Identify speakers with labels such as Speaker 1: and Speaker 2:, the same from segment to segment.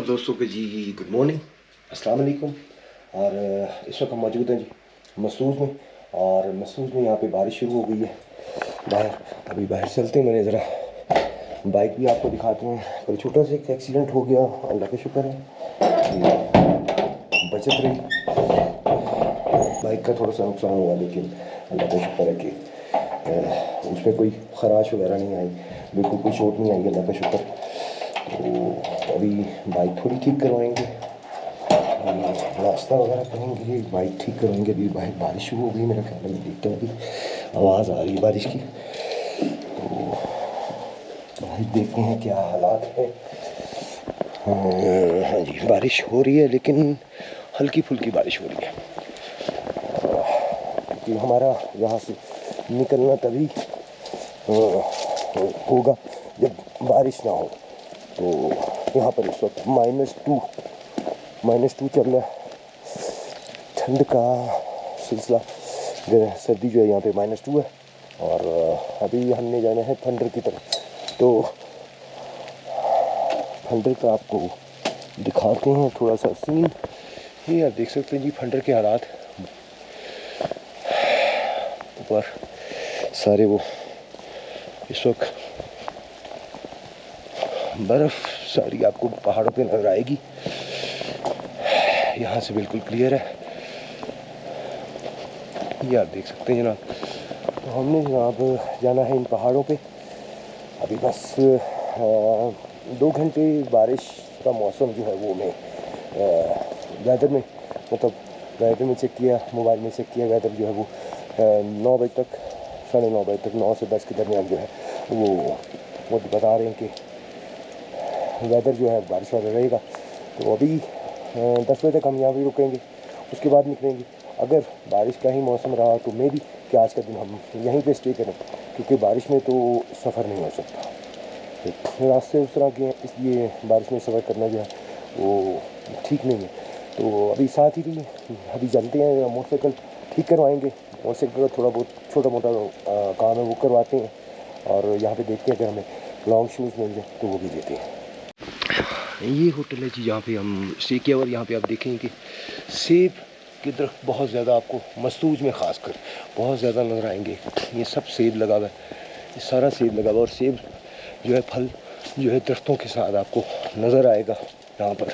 Speaker 1: सब दोस्तों को जी गुड मॉर्निंग, अस्सलाम वालेकुम। और इस वक्त हम मौजूद हैं जी मसूज में, और मसूज में यहाँ पे बारिश शुरू हो गई है। अभी बाहर चलते हैं, मैंने ज़रा बाइक भी आपको दिखाते हैं। कल छोटा सा एक एक्सीडेंट हो गया, अल्लाह का शुक्र है बचत रही। बाइक का थोड़ा सा नुकसान हुआ, लेकिन अल्लाह का शुक्र है कि उसमें कोई खराश वगैरह नहीं आई, बिल्कुल कोई चोट नहीं आई, अल्लाह का शुक्र। तो अभी बाइक थोड़ी ठीक करवाएंगे, नाश्ता वगैरह करेंगे, बाइक ठीक करवाएंगे। अभी बारिश शुरू हो गई मेरा ख्याल है, देखते हैं अभी आवाज़ आ रही है बारिश की। तो बारिश देखते हैं क्या हालात है। हाँ जी, बारिश हो रही है, लेकिन हल्की फुल्की बारिश हो रही है, क्योंकि हमारा यहाँ से निकलना तभी होगा जब बारिश ना हो। तो यहाँ पर इस वक्त -2 चल रहा है, ठंड का सिलसिला। सर्दी जो है यहाँ पे -2 है, और अभी हमने जाना है थंडर की तरफ। तो थंडर का आपको दिखाते हैं थोड़ा सा सीन। ये आप देख सकते हैं जी थंडर के हालात। ऊपर सारे वो इस वक्त बर्फ़ सारी आपको पहाड़ों पे नजर आएगी, यहाँ से बिल्कुल क्लियर है, ये आप देख सकते हैं जनाब। तो हमने जनाब जाना है इन पहाड़ों पे। अभी बस 2 घंटे बारिश का मौसम जो है वो मैं वेदर में चेक किया, मोबाइल में चेक किया। वेदर जो है वो 9 बजे तक, 9:30 बजे तक, 9 से 10 के दरमियान जो है वो बता रहे हैं कि वेदर जो है बारिश वाला रहेगा। तो अभी 10 बजे तक हम यहाँ भी रुकेंगे, उसके बाद निकलेंगे। अगर बारिश का ही मौसम रहा तो मे भी कि आज का दिन हम यहीं पे स्टे करें, क्योंकि बारिश में तो सफ़र नहीं हो सकता, रास्ते उस तरह के हैं, इसलिए बारिश में सफ़र करना जो है वो ठीक नहीं है। तो अभी साथ ही अभी चलते हैं, मोटरसाइकिल ठीक करवाएंगे। मोटरसाइकिल का थोड़ा बहुत छोटा मोटा काम है वो करवाते हैं, और यहाँ पे देखते हैं अगर हमें लॉन्ग शूज़ मिल जाए तो वो भी लेते हैं। ये होटल है जी जहाँ पे हम स्टे किया, और यहाँ पे आप देखेंगे कि सेब के दरख्त बहुत ज़्यादा आपको मसूज में ख़ासकर बहुत ज़्यादा नज़र आएंगे। ये सब सेब लगा हुआ है, ये सारा सेब लगा हुआ है, और सेब जो है फल जो है दरख्तों के साथ आपको नज़र आएगा। यहाँ पर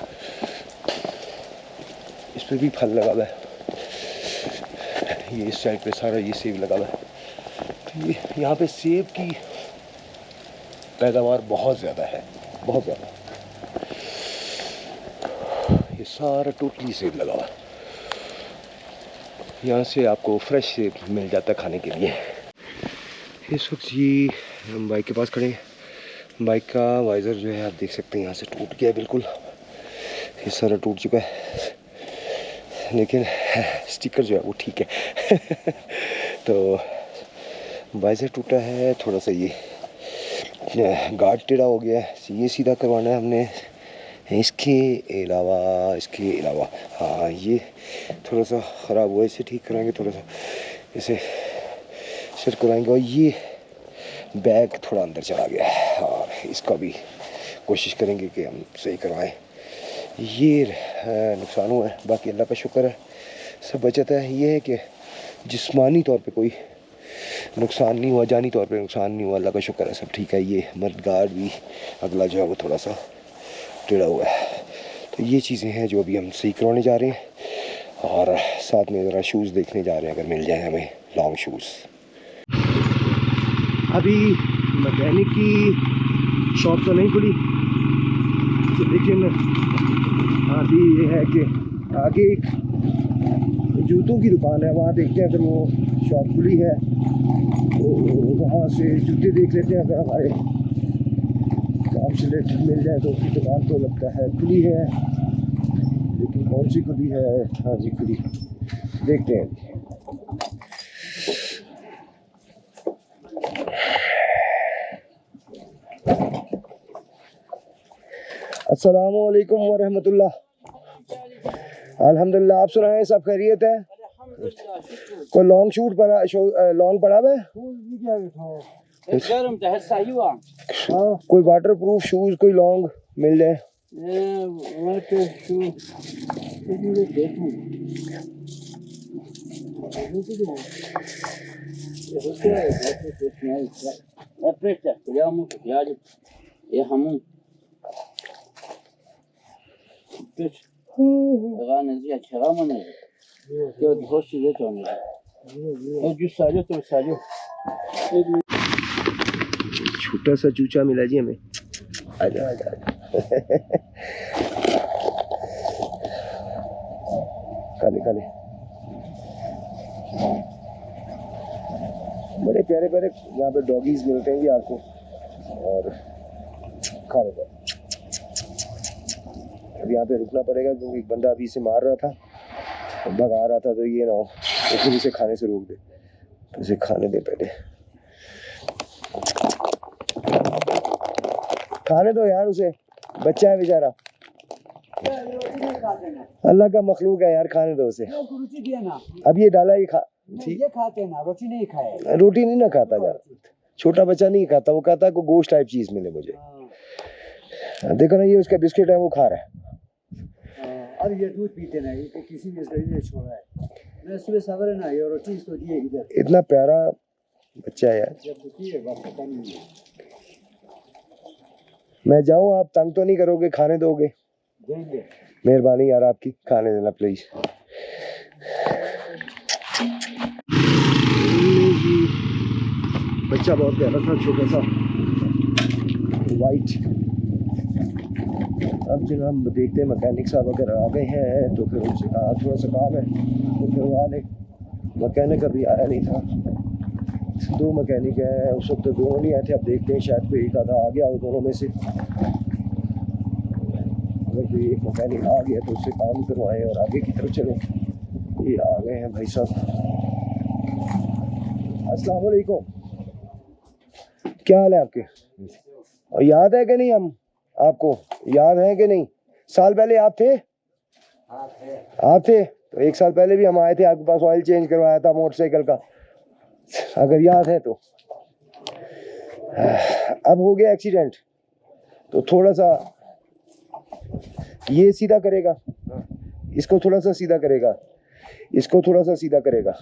Speaker 1: इस पर भी फल लगा हुआ है, ये इस साइड पे सारा ये सेब लगा हुआ है। ये यहाँ पे सेब की पैदावार बहुत ज़्यादा है, बहुत ज़्यादा। ये सारा टोटली सेब लगा हुआ है, यहाँ से आपको फ्रेश सेब मिल जाता है खाने के लिए। इस वक्त जी हम बाइक के पास खड़े हैं। बाइक का वाइज़र जो है आप देख सकते हैं यहाँ से टूट गया, बिल्कुल ये सारा टूट चुका है, लेकिन स्टिकर जो है वो ठीक है। तो वाइज़र टूटा है, थोड़ा सा ये गार्ड टेढ़ा हो गया है, ये सीधा करवाना है हमने। इसके अलावा हाँ ये थोड़ा सा ख़राब हुआ, इसे ठीक कराएंगे, थोड़ा सा इसे सेट कराएंगे। और ये बैग थोड़ा अंदर चला गया है, और इसका भी कोशिश करेंगे कि हम सही करवाएं। ये नुकसान हुआ है, बाकी अल्लाह का शुक्र है सब बचत है। ये है कि जिस्मानी तौर पे कोई नुकसान नहीं हुआ, जानी तौर पे नुकसान नहीं हुआ, अल्लाह का शुक्र है, सब ठीक है। ये मर्द गार्ड भी अगला जो है वो थोड़ा सा टेढ़ा हुआ है। तो ये चीज़ें हैं जो अभी हम सही करवाने जा रहे हैं, और साथ में ज़रा शूज़ देखने जा रहे हैं, अगर मिल जाए हमें लॉन्ग शूज़। अभी मैकेनिक की शॉप तो नहीं खुली, लेकिन अभी ये है कि आगे एक जूतों की दुकान है, वहाँ देखते हैं अगर वो शॉप खुली है तो वहाँ से जूते देख लेते हैं। अगर हमारे काम से रिलेटेड मिल जाए तो उसकी दुकान तो लगता है खुली है, लेकिन कौन सी खुली है? हाँ जी खुली, देखते हैं। अस्सलामु अलैकुम वरहमतुल्लाह। अल्हम्दुलिल्लाह, आप सुनाएं, सब खैरियत है? कोई लॉन्ग शूट पड़ा, लॉन्ग पड़ा है? हाँ, कोई वाटर प्रूफ शूज कोई लॉन्ग मिल जाए। छोटा सा चूचा मिला जी हमें। आजा आजा काले काले बड़े प्यारे प्यारे यहाँ पे डॉगीज मिलते हैं आपको, और खाने का अब यहाँ पे रुकना पड़ेगा क्योंकि एक बंदा अभी से मार रहा था, भगा रहा था, तो ये ना हो लेकिन इसे खाने से रोक दे, तो इसे खाने दे, पहले खाने दो यार, उसे बच्चा है बेचारा, अल्लाह का मखलूक है यार, खाने दो उसे। अब ये डाला, ये खाते हैं ना, रोटी नहीं खाए, रोटी नहीं ना खाता यार, छोटा बच्चा नहीं खाता, वो कहता है को गोश्त टाइप चीज मिले मुझे। देखो ना, ये उसका बिस्किट है, वो खा रहा है।
Speaker 2: और ये दूध पीते ना, ये किसी ने छोड़ा है, मैं सुबह सवेरे ना ये रोटी इसको दिए इधर।
Speaker 1: इतना प्यारा बच्चा है यार। मैं जाऊं, आप तंग तो नहीं करोगे, खाने दोगे?
Speaker 2: देंगे,
Speaker 1: मेहरबानी यार आपकी, खाने देना प्लीज। बच्चा बहुत प्यारा था, छोटा सा वाइट। अब जनाब देखते हैं मैकेनिक साहब अगर आ गए हैं तो फिर उनसे कहा थोड़ा सा काम है तो करवा लें। मैकेनिक अभी आया नहीं था, 2 मैकेनिक हैं, उस वक्त तो दोनों नहीं आए थे, अब देखते हैं शायद कोई एक आधा आ गया हो दोनों में से। अगर कोई एक मैकेनिक आ गया तो उससे काम करवाएं और आगे की तरफ चलें। ये आ गए हैं भाई साहब। अस्सलाम वालेकुम, क्या हाल है आपके? और याद है कि नहीं, हम आपको याद है कि नहीं? साल पहले आप थे? आप थे तो 1 साल पहले भी हम आए थे, आपके पास ऑयल चेंज करवाया था मोटरसाइकिल का, अगर याद है तो। अब हो गया एक्सीडेंट, तो थोड़ा सा ये सीधा करेगा, इसको थोड़ा सा सीधा करेगा, इसको थोड़ा सा सीधा करेगा।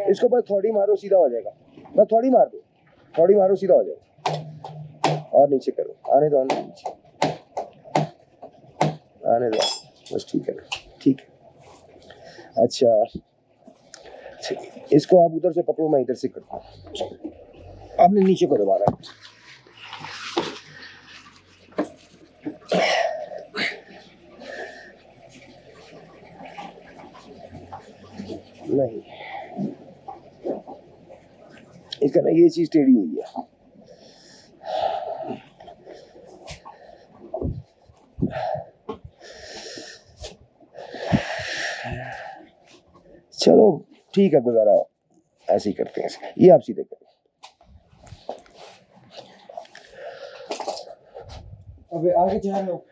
Speaker 1: इसको बस थोड़ी मारो, सीधा हो जाएगा, बस थोड़ी मार दो, थोड़ी मारो, सीधा हो जाएगा। और नीचे करो, आने दो, आने दो नीचे, आने दो, बस ठीक है, ठीक है। अच्छा, इसको आप उधर से पकड़ो, मैं इधर से करता हूँ, आपने नीचे को दबाना है। नहीं, इसका ना ये चीज टेढ़ी हुई है। चलो ठीक है, गुजारा ऐसे ही करते हैं, ये आप सीधे करो।
Speaker 2: अबे आगे जा रहे हो?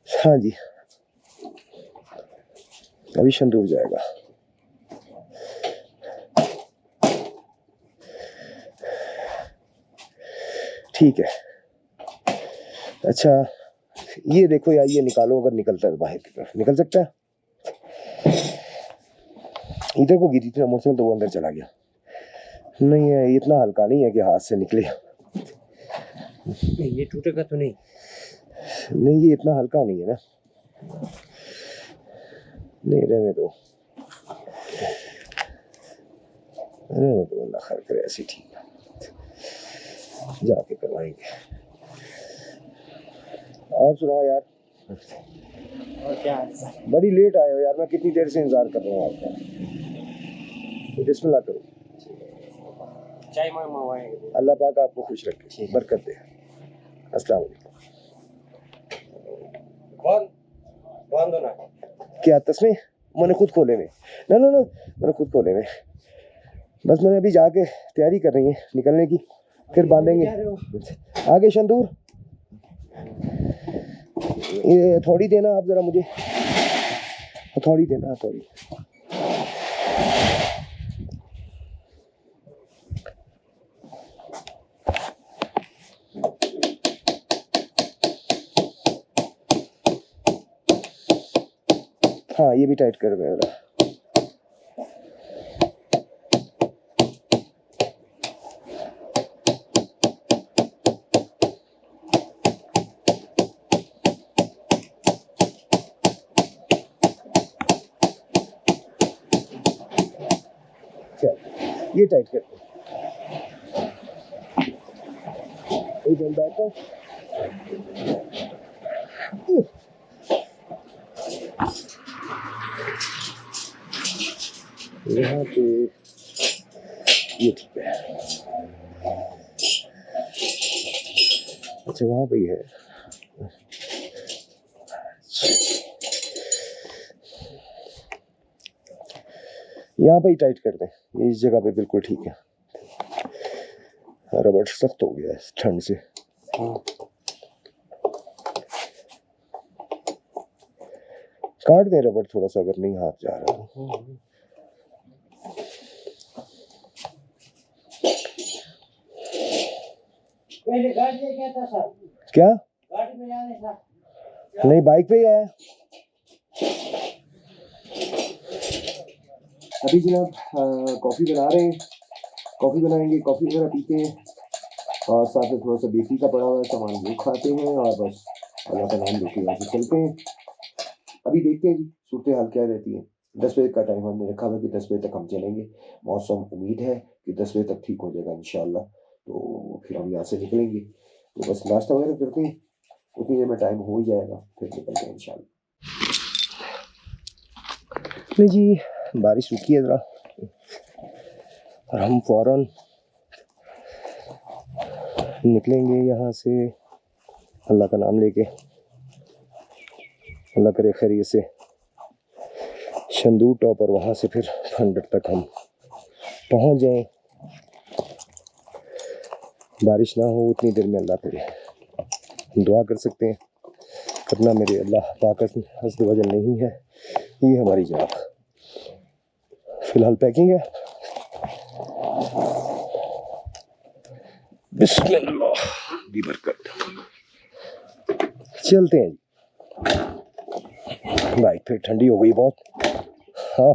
Speaker 1: हाँ जी, अभी शंदूर जाएगा। ठीक है, अच्छा ये देखो यार, ये निकालो, अगर निकलता है बाहर की तरफ, निकल सकता है। इधर को गिरी थी ना मोटरसाइकिल, तो वो अंदर चला गया। नहीं है, इतना हल्का नहीं है कि हाथ से निकले।
Speaker 2: ये टूटेगा तो नहीं?
Speaker 1: नहीं, ये इतना हल्का नहीं है ना, नहीं रहने दो, रहने दो, अल्लाह खैर करे, ऐसे ठीक है, जाके करवाएंगे। और सुनाओ यार,
Speaker 2: और क्या?
Speaker 1: बड़ी लेट आए हो यार, मैं कितनी देर से इंतजार कर रहा हूँ आपका। तो बिस्मिल्लाह करो,
Speaker 2: चाय मंगवाएंगे।
Speaker 1: अल्लाह पाक आपको खुश रखे, बरकत दे। अस्सलाम वालेकुम।
Speaker 2: बंद होना
Speaker 1: क्या तस्मे मैंने खुद खोले में, ना ना ना, मैंने खुद खोले में, बस मैंने अभी जाके तैयारी कर रही है निकलने की, फिर बांधेंगे आगे शंदूर। ये थोड़ी देना आप जरा मुझे, हथौड़ी देना, हथौड़ी। हाँ ये भी टाइट कर देगा। ये टाइट कर दो। यहाँ पे ये ठीक है। अच्छा वहाँ पे ही है। यहाँ पे ही टाइट कर दें, इस जगह पे बिल्कुल ठीक है। रबड़ सख्त हो गया है ठंड से। काट दें रबड़ थोड़ा सा अगर नहीं हाथ जा रहा।
Speaker 2: पहले गाड़ी लेके आता था,
Speaker 1: क्या
Speaker 2: गाड़ी में जाने था,
Speaker 1: नहीं बाइक पे ही आया। अभी जनाब कॉफ़ी बना रहे हैं, कॉफ़ी बनाएंगे, कॉफ़ी वगैरह पीते हैं और साथ में थोड़ा सा बेकरी का पड़ा हुआ है सामान वो खाते हैं और बस अल्लाह का नाम लेके वहाँ से चलते हैं। अभी देखते हैं जी सूरत हाल क्या रहती है। 10 बजे का टाइम हमने रखा हुआ कि 10 बजे तक हम चलेंगे। मौसम उम्मीद है कि 10 बजे तक ठीक हो जाएगा इंशाल्लाह, तो फिर हम यहाँ से निकलेंगे। तो बस नाश्ता वगैरह करते हैं, उतनी देर में टाइम हो ही जाएगा, फिर निकलते हैं इंशाल्लाह। नहीं जी बारिश रुकी है ज़रा और हम फ़ौरन निकलेंगे यहाँ से अल्लाह का नाम लेके। अल्लाह करे खैरियत से शंदूर टॉप और वहाँ से फिर फंडर तक हम पहुँच जाएं। बारिश ना हो उतनी देर में अल्लाह करे दुआ कर सकते हैं, करना मेरे अल्लाह पाक हस्त वजल नहीं है। ये हमारी जनाब फिलहाल पैकिंग है। बिस्मिल्लाह दी बरकत। चलते हैं बाइक फिर ठंडी हो गई बहुत। हाँ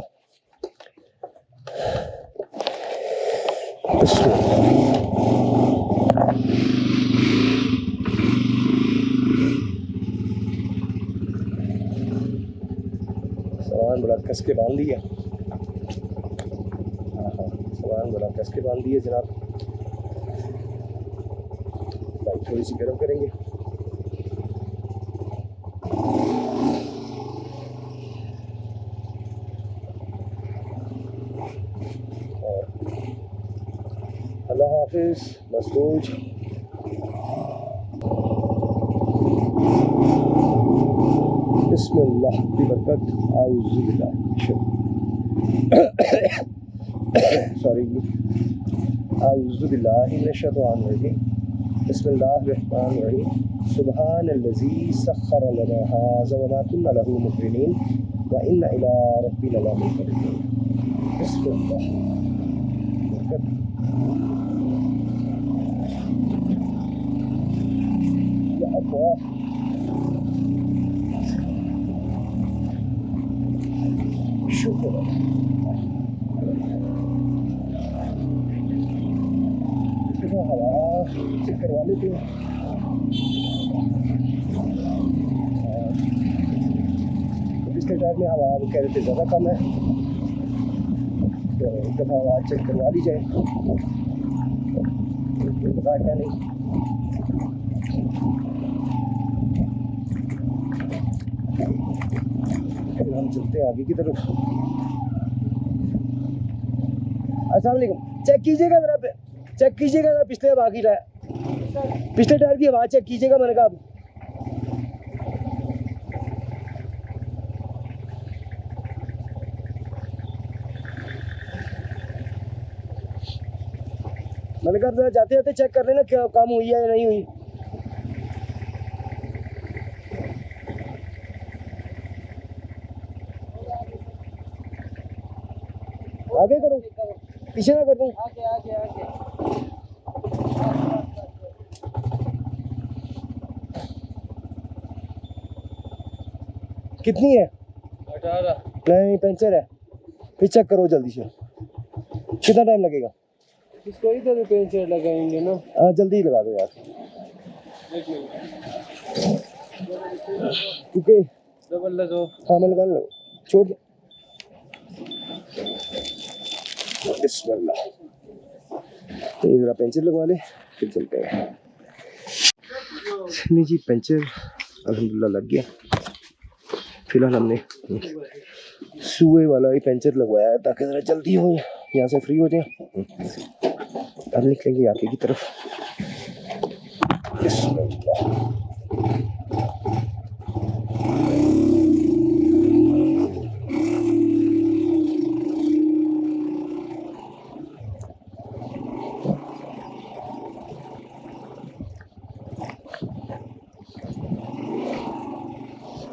Speaker 1: सामान बड़ा कस के बांध दिया। हाँ सामान बड़ा कस के बांध दिया जनाब। बाइक थोड़ी सी गर्म करेंगे। और अल्लाह हाफिज मसरूज। बिस्मिल्लाह की बरकत। सॉरी आउज़ुबिल्लाहि मिनश्शैतानिर्रजीम। बिस्मिल्लाहिर्रहमानिर्रहीम। सुब्हानल्लज़ी सख्खर लना हाज़ा व मा कुन्ना लहू मुक़रिनीन व इन्ना इला रब्बिना लमुनक़लिबून। बिस्मिल्लाह या अल्लाह। शुक्र हवा चेक करवा लेते हैं। पिछले टायर में हवा वो कह रहे थे ज़्यादा कम है, तो एक दफ़ा हवा चेक करवा ली जाए, पता क्या नहीं। फिर हम चलते हैं आगे की तरफ। अस्सलाम वालेकुम। चेक कीजिएगा ज़रा, चेक कीजिएगा ज़रा पिछले बाकी पिछले टायर की हवा चेक कीजिएगा मैंने कहा। मैंने कहा जाते जाते चेक कर लेना क्या काम हुई है या नहीं हुई। आगे करूँ, पीछे ना कर दूँ?
Speaker 2: आगे आगे आगे।
Speaker 1: कितनी है?
Speaker 2: 18।
Speaker 1: नहीं, पंचर है। फिर चेक करो जल्दी से। कितना टाइम लगेगा?
Speaker 2: इसको इधर भी पेंचर लगाएंगे ना।
Speaker 1: हाँ जल्दी लगा दो यार, क्योंकि
Speaker 2: डबल लगाओ।
Speaker 1: हाँ मैं लगा लो, छोड़ दो। बिस्मिल्लाह, तो ये जरा पेंचर लगवा ले फिर चलते हैं। नहीं जी, पेंचर अल्हम्दुलिल्लाह लग गया। फिलहाल हमने सुए वाला ही पेंचर लगवाया है ताकि ज़रा जल्दी हो, यहाँ से फ्री हो जाए। अब निकलेंगे आगे की तरफ।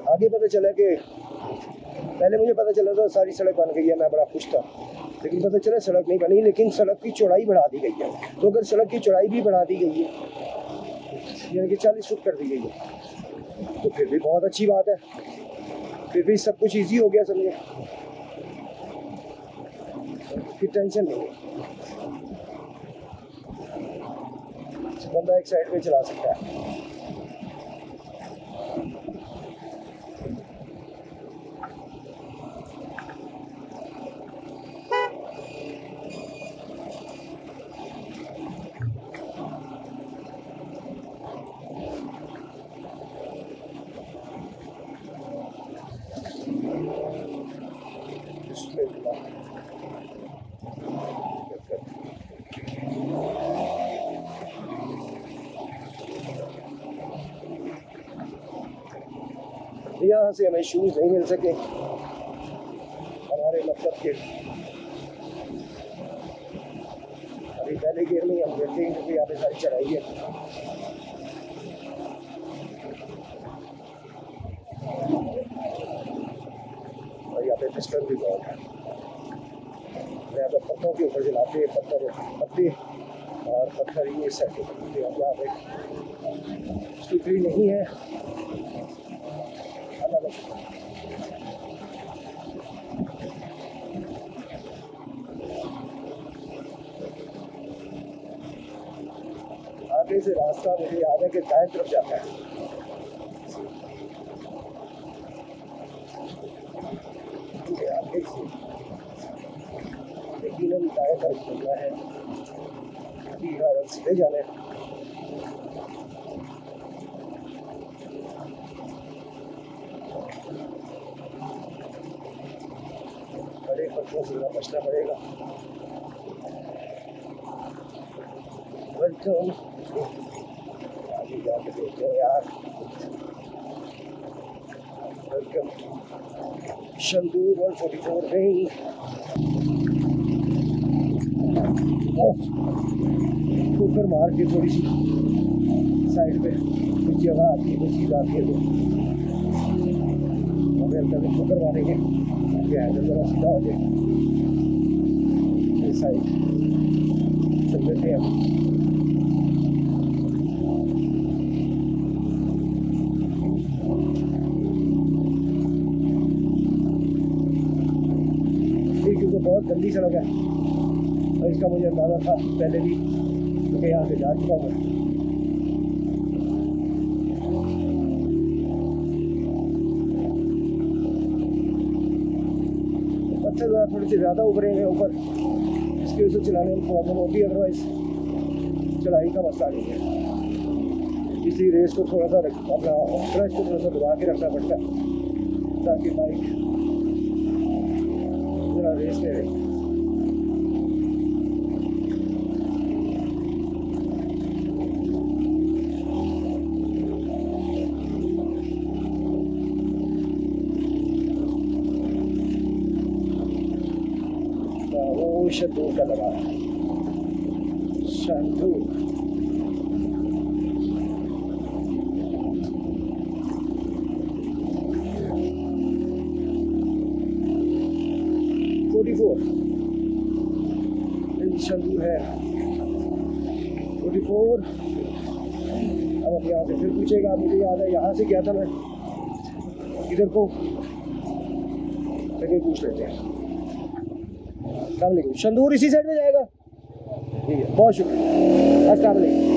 Speaker 1: आगे पता चला कि पहले मुझे पता चला था सारी सड़क बन गई है, मैं बड़ा खुश था, लेकिन पता चला सड़क नहीं बनी, लेकिन सड़क की चौड़ाई बढ़ा दी गई है। तो अगर सड़क की चौड़ाई भी बढ़ा दी गई है, यानी कि 40 फुट कर दी गई है, तो फिर भी बहुत अच्छी बात है, फिर भी सब कुछ इजी हो गया समझे, फिर टेंशन नहीं है, बंदा एक साइड पे चला सकता है। यहाँ से हमें शूज नहीं मिल सके हमारे मतलब के, अभी पहले गियर में हम बैठे हैं क्योंकि यहाँ पे सारी चढ़ाई है। और यहाँ पे पिस्टन भी बहुत है, यहाँ पे पत्थरों के ऊपर चलाते हैं, पत्थर पत्ते और पत्थर ये सेट होते हैं। यहाँ पे स्लिपरी नहीं है, आगे से रास्ता मुझे याद है कि दाएं तरफ जाता है, आगे से लेकिन हम दाएं तरफ चलना है, सीधे जाना है। बड़े पत्थरों से बचना पड़ेगा। वेलकम, आगे जाके देखते हैं यार। वेलकम शंदूर 144 नहीं, ऊपर मार के थोड़ी सी साइड पे कुछ जगह आती है, कुछ चीज़ आती है, तो हमें कभी ठोकर मारेंगे, ये हैंडल जरा सीधा हो जाए, इस साइड चल देते हैं हम। क्योंकि बहुत गंदी सड़क है और इसका मुझे अंदाज़ा था पहले भी, क्योंकि यहाँ से जा चुका हूँ। पत्थर थोड़े से ज़्यादा उभरे हैं ऊपर, इसकी वजह से चलाने में प्रॉब्लम होती है, अदरवाइज चढ़ाई का मसला नहीं है। इसी रेस को थोड़ा सा अपना क्लच को थोड़ा सा दबा के रखना पड़ता है ताकि बाइक पूरा रेस में रहे। वो शंदूर का लगा शंदूर। 2 है, 44। अब हम यहाँ से फिर पूछेगा, मुझे याद है यहाँ से गया था मैं इधर को, चलिए पूछ लेते हैं। अस्सलाम वालेकुम, शंदूर इसी साइड में जाएगा? ठीक है, बहुत शुक्रिया, अस्सलाम वालेकुम।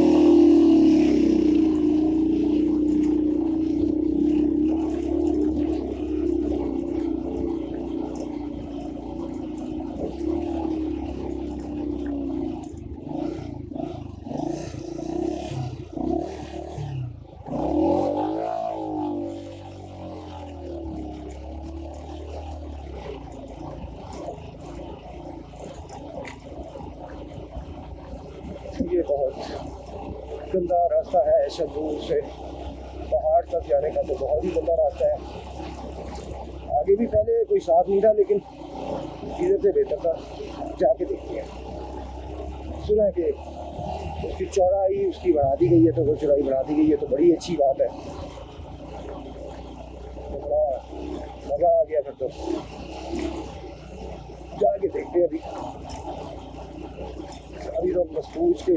Speaker 1: ये बहुत गंदा रास्ता है शंदूर से पहाड़ तक जाने का, तो बहुत ही गंदा रास्ता है। आगे भी पहले कोई साथ नहीं था, लेकिन इधर से बेहतर था। जाके देखते हैं। सुना है कि उसकी चौड़ाई उसकी बढ़ा दी गई है, तो वो चौड़ाई बढ़ा दी गई है, तो बड़ी अच्छी बात है। तो बड़ा मज़ा आ गया फिर तो। जाके देखते हैं। अभी तो मसूज के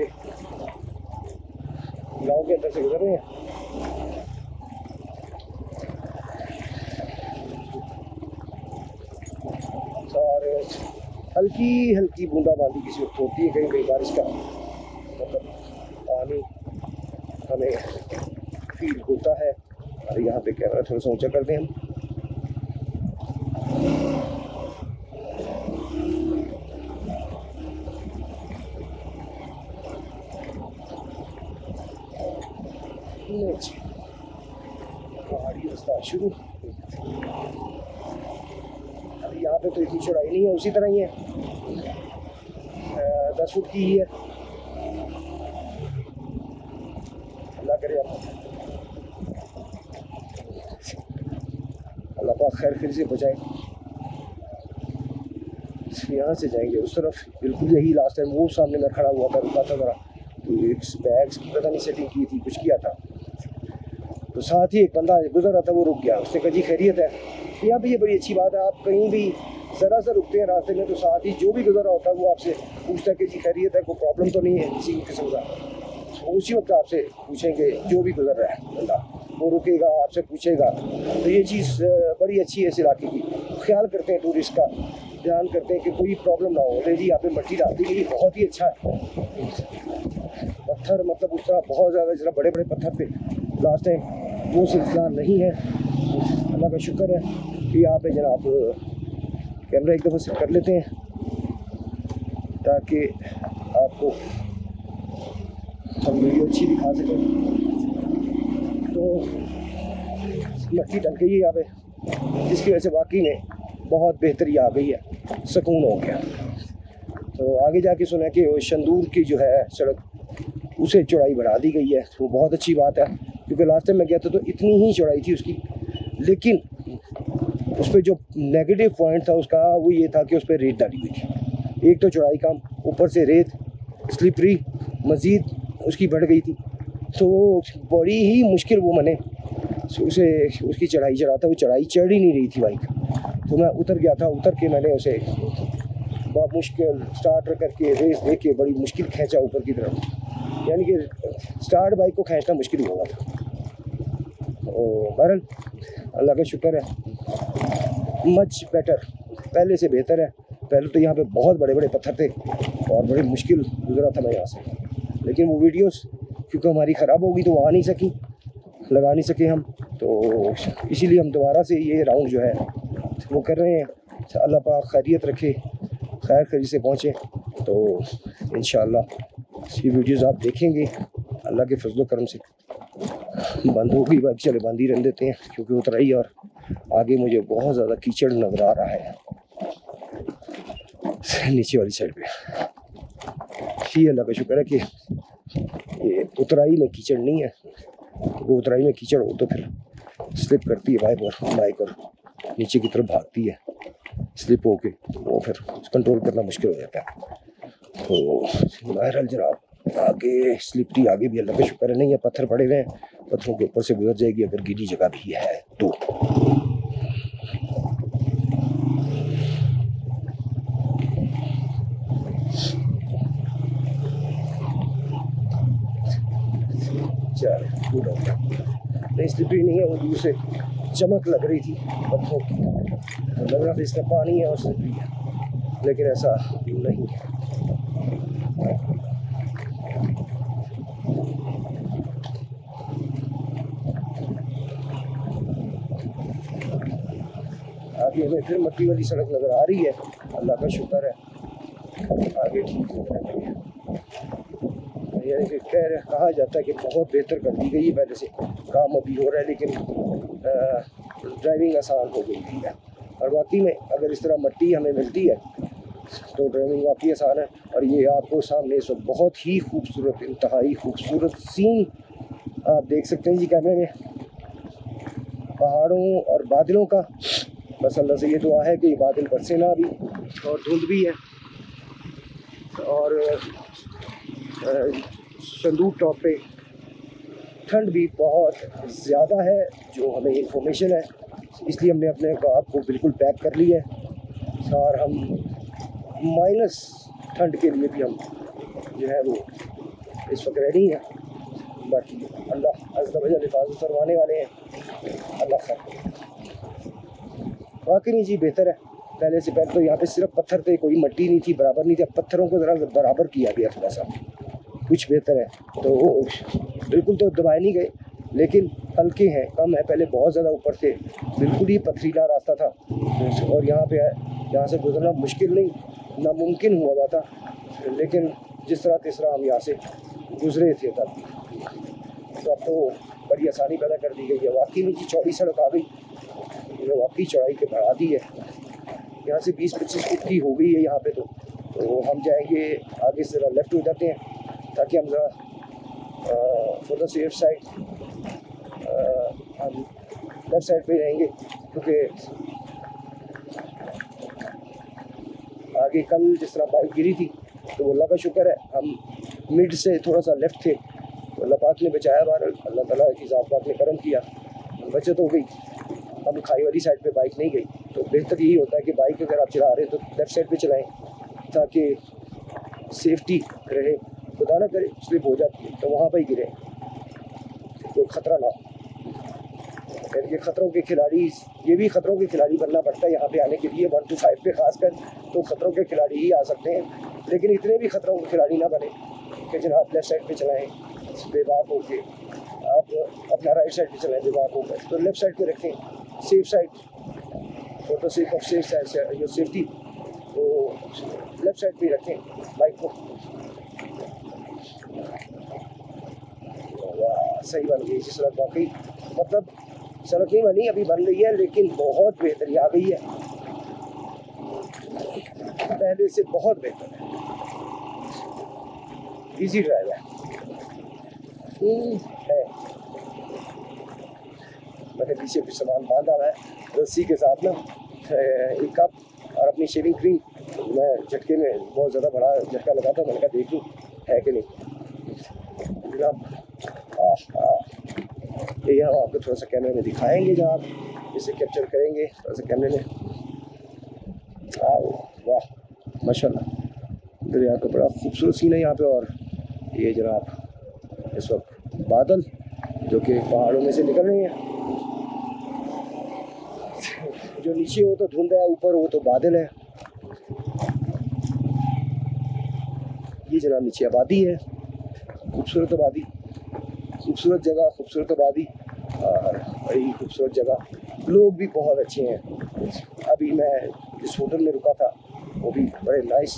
Speaker 1: गाँव के अंदर से गुजर रहे हैं। सारे हल्की हल्की बूंदाबांदी किसी वक्त होती है, कहीं कहीं बारिश का मतलब पानी हमें फील होता है। और यहाँ पे कैमरा थोड़ा सा ऊंचा कर दें हम। पहाड़ी रास्ता शुरू। अभी यहाँ पे तो इतनी चौड़ाई नहीं है, उसी तरह ही है, 10 फुट की ही है। अल्लाह करे अल्लाह पाक खैर फिर से बचाए। यहाँ से जाएंगे उस तरफ, बिल्कुल यही लास्ट टाइम वो सामने मैं खड़ा हुआ था, रुका था जरा, तो बैग्स की पता नहीं सेटिंग की थी, कुछ किया था, तो साथ ही एक बंदा गुजर रहा था, वो रुक गया। उसने कहा जी खैरियत है। यहाँ पे ये बड़ी अच्छी बात है, आप कहीं भी ज़रा सा रुकते हैं रास्ते में, तो साथ ही जो भी गुजर रहा होता है वो आपसे पूछता है कि जी खैरियत है, कोई प्रॉब्लम तो नहीं है किसी किस्म का। तो उसी वक्त आपसे पूछेंगे, जो भी गुजर रहा है बंदा वो रुकेगा, आपसे पूछेगा। तो ये चीज़ बड़ी अच्छी है इस इलाके की। ख्याल करते हैं टूरिस्ट का, ध्यान करते हैं कि कोई प्रॉब्लम ना हो। ले जी यहाँ पे मट्टी डाल दी गई, बहुत ही अच्छा है। पत्थर मतलब उस तरह बहुत ज़्यादा जरा बड़े बड़े पत्थर पे लास्ट टाइम वो सिलसिला नहीं है। अल्लाह का शुक्र है कि यहाँ पे जनाब कैमरा एक दफ़ा सेट कर लेते हैं ताकि आपको हम वीडियो अच्छी दिखा सकें। तो मट्टी डल गई है यहाँ पे, जिसकी वजह से वाकई में बहुत बेहतरी आ गई है, सुकून हो गया। तो आगे जाके सुना कि शंदूर की जो है सड़क उसे चौड़ाई बढ़ा दी गई है, वो बहुत अच्छी बात है। क्योंकि लास्ट टाइम मैं गया था तो इतनी ही चौड़ाई थी उसकी, लेकिन उस पर जो नेगेटिव पॉइंट था उसका वो ये था कि उस पर रेत डाली हुई थी। एक तो चौड़ाई कम, ऊपर से रेत स्लिपरी मज़ीद उसकी बढ़ गई थी, तो बड़ी ही मुश्किल वो मैंने उसे उसकी चढ़ाई चढ़ा था। वो चढ़ाई चढ़ ही नहीं रही थी बाइक, तो मैं उतर गया था। उतर के मैंने उसे बहुत मुश्किल स्टार्टर करके रेस दे के बड़ी मुश्किल खींचा ऊपर की तरफ, यानी कि स्टार्ट बाइक को खींचना मुश्किल ही होगा था। बहरहाल अल्लाह का शुक्र है, मच बेटर, पहले से बेहतर है। पहले तो यहाँ पे बहुत बड़े बड़े पत्थर थे और बड़ी मुश्किल गुजरा था मैं यहाँ से, लेकिन वो वीडियोस क्योंकि हमारी ख़राब हो गई तो वो आ नहीं सकी, लगा नहीं सके हम, तो इसीलिए हम दोबारा से ये राउंड जो है वो कर रहे हैं। अल्लाह पाक खैरियत रखे, खैर खैरियत से पहुँचे, तो इंशाअल्लाह ये वीडियोज़ आप देखेंगे। अल्लाह के फजल करम से बंद हो गई बाइक, चले बंद ही रहने देते हैं क्योंकि उतराई और आगे मुझे बहुत ज़्यादा कीचड़ नज़र आ रहा है नीचे वाली साइड पे। ये अल्लाह का शुक्र है कि ये उतराई में कीचड़ नहीं है। वो उतराई में कीचड़ हो तो फिर स्लिप करती है बाइक और नीचे की तरफ भागती है, स्लिप होके वो फिर कंट्रोल करना मुश्किल हो जाता है। तो बहरहाल जनाब आगे स्लिपरी आगे भी अल्लाह का शुक्र है नहीं है, पत्थर पड़े हुए हैं, पत्थरों के ऊपर से गुजर जाएगी अगर गीली जगह भी है तो। चल गुड हो गया, नहीं स्लिपरी नहीं है, वो दूर से चमक लग रही थी पत्थरों की, तो लग रहा था इसका पानी है और स्लिपरी है, लेकिन ऐसा नहीं है। आगे हमें फिर मट्टी वाली सड़क नज़र आ रही है, अल्लाह का शुक्र है, आगे ठीक हो रहा है। यानी कि कहा जाता है कि बहुत बेहतर कर दी गई है, पहले से काम अभी हो रहा है, लेकिन ड्राइविंग आसान हो गई है। और वाकई में अगर इस तरह मट्टी हमें मिलती है तो ड्राइविंग वाकई आसान है। और ये आपको सामने इस वक्त बहुत ही खूबसूरत, इंतहाई खूबसूरत सीन आप देख सकते हैं जी कैमरे में, पहाड़ों और बादलों का। बस अल्लाह से ये दुआ है कि ये बादल बरसे ना अभी, और धुंध भी है, और संदूक टॉप पे ठंड भी बहुत ज़्यादा है, जो हमें इंफॉर्मेशन है, इसलिए हमने अपने आप को बिल्कुल पैक कर लिया है। और हम माइनस ठंड के लिए भी हम जो है वो इस वक्त रेडी हैं। बाकी अल्लाह अज़्ज़ा व जल हिफाज़त फरमाने वाले हैं, अल्लाह खैर। वाकई में जी बेहतर है, पहले से पहले तो यहाँ पे सिर्फ पत्थर थे, कोई मट्टी नहीं थी, बराबर नहीं थी। अब पत्थरों को ज़रा बराबर किया गया, थोड़ा सा कुछ बेहतर है। तो बिल्कुल तो दबाए नहीं गए, लेकिन हल्के हैं, कम है। पहले बहुत ज़्यादा ऊपर थे, बिल्कुल ही पथरीला रास्ता था, और यहाँ पे यहाँ से गुजरना मुश्किल नहीं, नामुमकिन हुआ था, लेकिन जिस तरह हम यहाँ से गुजरे थे तब। तो अब तो बड़ी आसानी पैदा कर दी गई है। वाकई में जी चौड़ी सड़क आ गई, वाकई चौड़ाई के बढ़ा दी है, यहाँ से 20-25 फुट की हो गई है यहाँ पे। तो हम जाएंगे आगे से, लेफ्ट हो जाते हैं ताकि हम ज़रा फॉर द सेफ साइड हम लेफ्ट साइड पे रहेंगे, क्योंकि आगे कल जिस तरह बाइक गिरी थी तो अल्लाह का शुक्र है हम मिड से थोड़ा सा लेफ्ट थे, तो अल्लाह पाक ने बचाया। बार अल्लाह ताला की ज़ात पाक ने करम किया, बचत हो गई। हम खाई वाली साइड पे बाइक नहीं गई। तो बेहतर यही होता है कि बाइक अगर आप चला रहे हैं तो लेफ़्ट साइड पे चलाएं, ताकि सेफ्टी रहे, खुदा ना करे स्लिप हो जाती है तो वहाँ पर ही गिरे, कोई ख़तरा ना हो। ये ख़तरों के खिलाड़ी, ये भी ख़तरों के खिलाड़ी बनना पड़ता है यहाँ पे आने के लिए। 1 to 5 पे खासकर तो ख़तरों के खिलाड़ी ही आ सकते हैं, लेकिन इतने भी ख़तरों के खिलाड़ी ना बने कि जनाब लेफ़्ट साइड पे चलाएँ बेबाक होके, आप अपना राइट साइड पे चलाएँ बेबाक होकर। तो लेफ़्ट साइड पे रखें, safe side, for the sake of safe side your safety, तो लेफ़्ट साइड पे रखें बाइक को। वाह, सही बन गई सड़क, वाकई मतलब सड़क नहीं बनी, अभी बन रही है, लेकिन बहुत बेहतरी आ गई है, पहले से बहुत बेहतर है। इजी ड्राइव है। मैंने पीछे कुछ सामान बांधा हुआ है रस्सी के साथ ना, एक कप और अपनी शेविंग क्रीम। मैं झटके में बहुत ज़्यादा बड़ा झटका लगा था, मैंने कहा देख लूँ है कि नहीं। जनाब ये हम आपको थोड़ा सा कैमरे में दिखाएंगे, जब आप इसे कैप्चर करेंगे थोड़ा सा कैमरे में। वाह माशाल्लाह, दरिया का बड़ा खूबसूरत सीन है यहाँ पे। और ये जनाब इस वक्त बादल जो कि पहाड़ों में से निकल रहे हैं, जो नीचे हो तो धुंध है, ऊपर हो तो बादल है। ये जनाब नीचे आबादी है, खूबसूरत आबादी, खूबसूरत जगह, खूबसूरत आबादी और बड़ी खूबसूरत जगह। लोग भी बहुत अच्छे हैं। अभी मैं जिस होटल में रुका था वो भी बड़े नाइस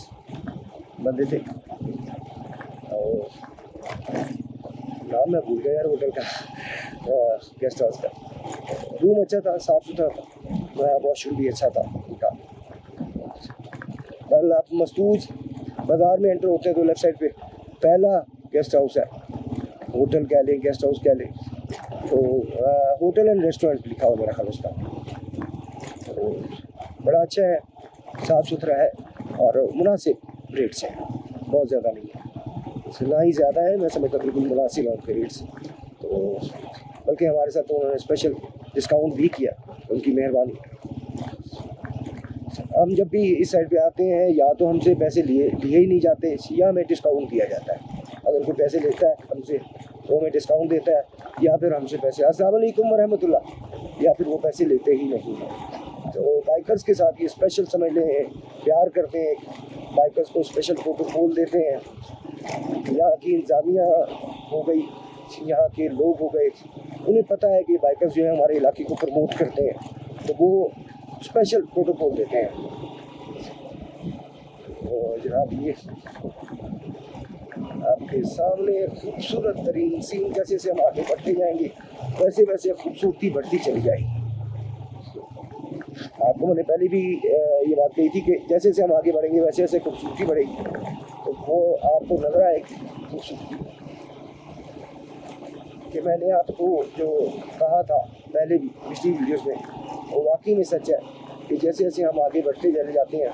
Speaker 1: बंदे थे, और नाम मैं भूल गया यार होटल का, गेस्ट हाउस का। रूम अच्छा था, साफ़ सुथरा था, वॉशरूम भी अच्छा था उनका। कल आप मस्तूज बाज़ार में एंटर होते हैं तो लेफ़्ट साइड पे पहला गेस्ट हाउस है, होटल कह लें, गेस्ट हाउस कह लें, तो होटल एंड रेस्टोरेंट लिखा हुआ मेरा ख्याल उसका। तो बड़ा अच्छा है, साफ़ सुथरा है और मुनासिब रेट्स हैं, बहुत ज़्यादा नहीं है, ना ही ज़्यादा है, मैं समझता बिल्कुल मुनासिब है उनके रेट्स। तो बल्कि हमारे साथ तो उन्होंने स्पेशल डिस्काउंट भी किया, उनकी मेहरबानी। हम जब भी इस साइड पे आते हैं या तो हमसे पैसे लिए ही नहीं जाते, या हमें डिस्काउंट दिया जाता है। अगर कोई पैसे लेता है हमसे वो हमें डिस्काउंट देता है या फिर हमसे पैसे अस्सलाम वालेकुम रहमतुल्लाह या फिर वो पैसे लेते ही नहीं हैं। तो बाइकर्स के साथ ये स्पेशल समझ लें, प्यार करते हैं, बाइकर्स को स्पेशल प्रोटोकॉल देते हैं। यहाँ की इंतजामिया हो गई, यहाँ के लोग हो गए, उन्हें पता है कि बाइकर्स जो है हमारे इलाके को प्रमोट करते हैं, तो वो स्पेशल प्रोटोकॉल देते हैं। तो जनाब ये आपके सामने खूबसूरत तरीन सीन, जैसे जैसे हम आगे बढ़ते जाएंगे वैसे वैसे खूबसूरती बढ़ती चली जाएगी। आपको मैंने पहले भी ये बात कही थी कि जैसे जैसे हम आगे बढ़ेंगे वैसे वैसे खूबसूरती बढ़ेगी, तो वो आपको नजर आएगी खूबसूरती कि मैंने आपको जो कहा था पहले भी पिछली वीडियोस में, वो वाकई में सच है कि जैसे जैसे हम आगे बढ़ते चले जाते हैं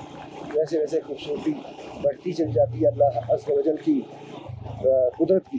Speaker 1: वैसे वैसे खूबसूरती बढ़ती चली जाती है। अल्लाह अज़्ज़ व जल की कुदरत की